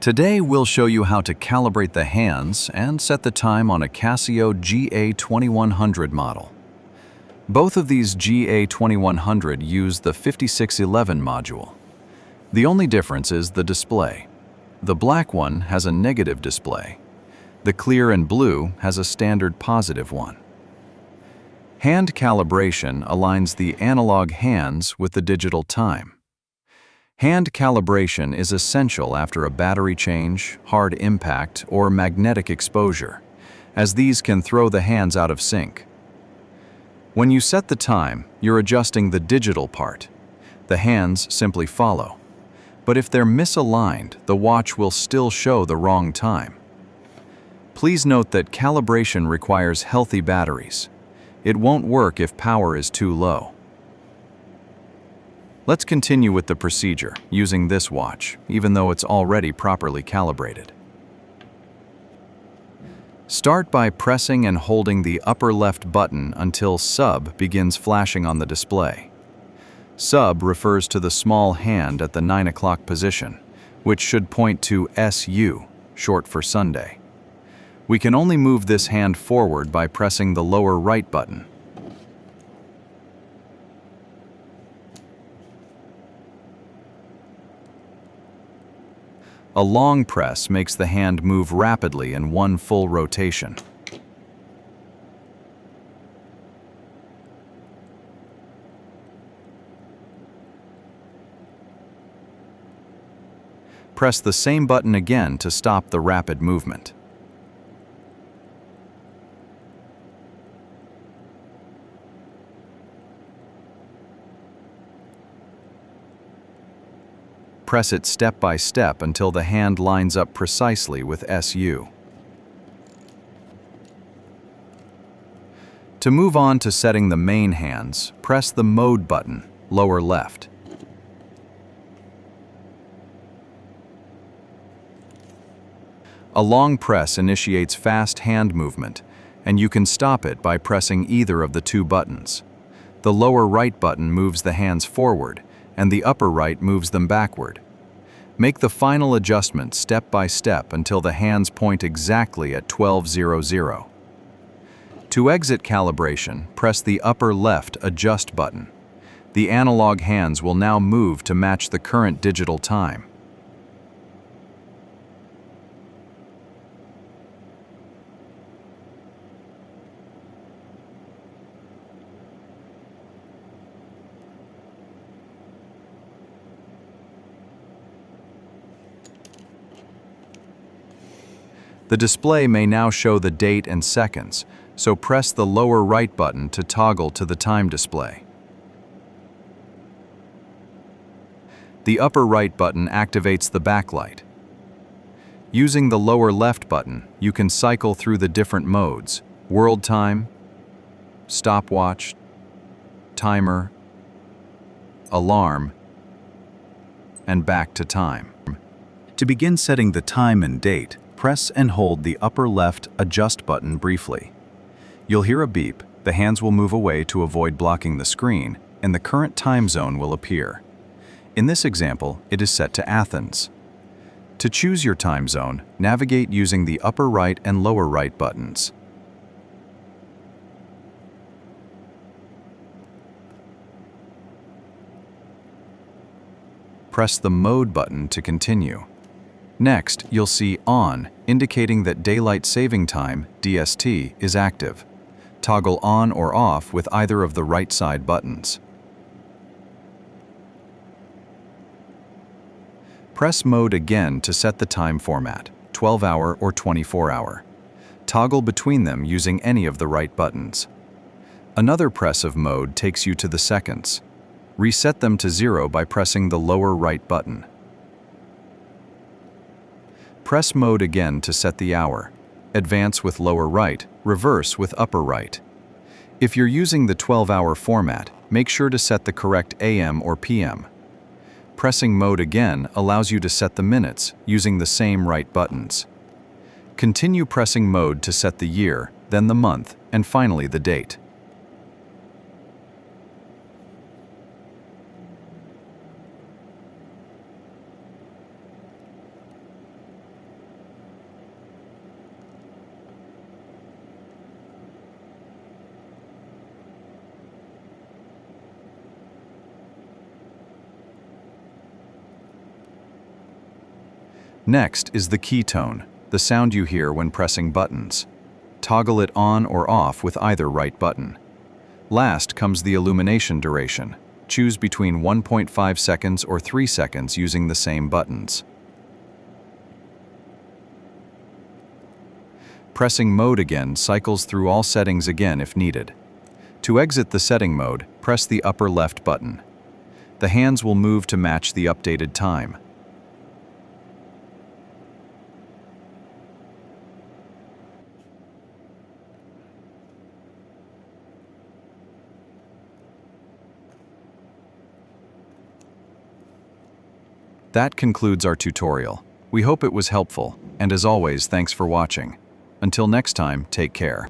Today we'll show you how to calibrate the hands and set the time on a Casio GA-2100 model. Both of these GA-2100 use the 5611 module. The only difference is the display. The black one has a negative display. The clear and blue has a standard positive one. Hand calibration aligns the analog hands with the digital time. Hand calibration is essential after a battery change, hard impact, or magnetic exposure, as these can throw the hands out of sync. When you set the time, you're adjusting the digital part. The hands simply follow. But if they're misaligned, the watch will still show the wrong time. Please note that calibration requires healthy batteries. It won't work if power is too low. Let's continue with the procedure using this watch, even though it's already properly calibrated. Start by pressing and holding the upper left button until sub begins flashing on the display. Sub refers to the small hand at the 9 o'clock position, which should point to SU, short for Sunday. We can only move this hand forward by pressing the lower right button. A long press makes the hand move rapidly in one full rotation. Press the same button again to stop the rapid movement. Press it step by step until the hand lines up precisely with SU. To move on to setting the main hands, press the Mode button, lower left. A long press initiates fast hand movement, and you can stop it by pressing either of the two buttons. The lower right button moves the hands forward, and the upper right moves them backward. Make the final adjustment step by step until the hands point exactly at 1200. To exit calibration, press the upper left Adjust button. The analog hands will now move to match the current digital time. The display may now show the date and seconds, so press the lower right button to toggle to the time display. The upper right button activates the backlight. Using the lower left button, you can cycle through the different modes: world time, stopwatch, timer, alarm, and back to time. To begin setting the time and date, press and hold the upper left Adjust button briefly. You'll hear a beep, the hands will move away to avoid blocking the screen, and the current time zone will appear. In this example, it is set to Athens. To choose your time zone, navigate using the upper right and lower right buttons. Press the Mode button to continue. Next, you'll see On, indicating that Daylight Saving Time, DST, is active. Toggle on or off with either of the right side buttons. Press Mode again to set the time format, 12-hour or 24-hour. Toggle between them using any of the right buttons. Another press of Mode takes you to the seconds. Reset them to 0 by pressing the lower right button. Press Mode again to set the hour. Advance with lower right, reverse with upper right. If you're using the 12-hour format, make sure to set the correct AM or PM. Pressing Mode again allows you to set the minutes using the same right buttons. Continue pressing Mode to set the year, then the month, and finally the date. Next is the key tone, the sound you hear when pressing buttons. Toggle it on or off with either right button. Last comes the illumination duration. Choose between 1.5 seconds or 3 seconds using the same buttons. Pressing mode again cycles through all settings again if needed. To exit the setting mode, press the upper left button. The hands will move to match the updated time. That concludes our tutorial. We hope it was helpful, and as always, thanks for watching. Until next time, take care.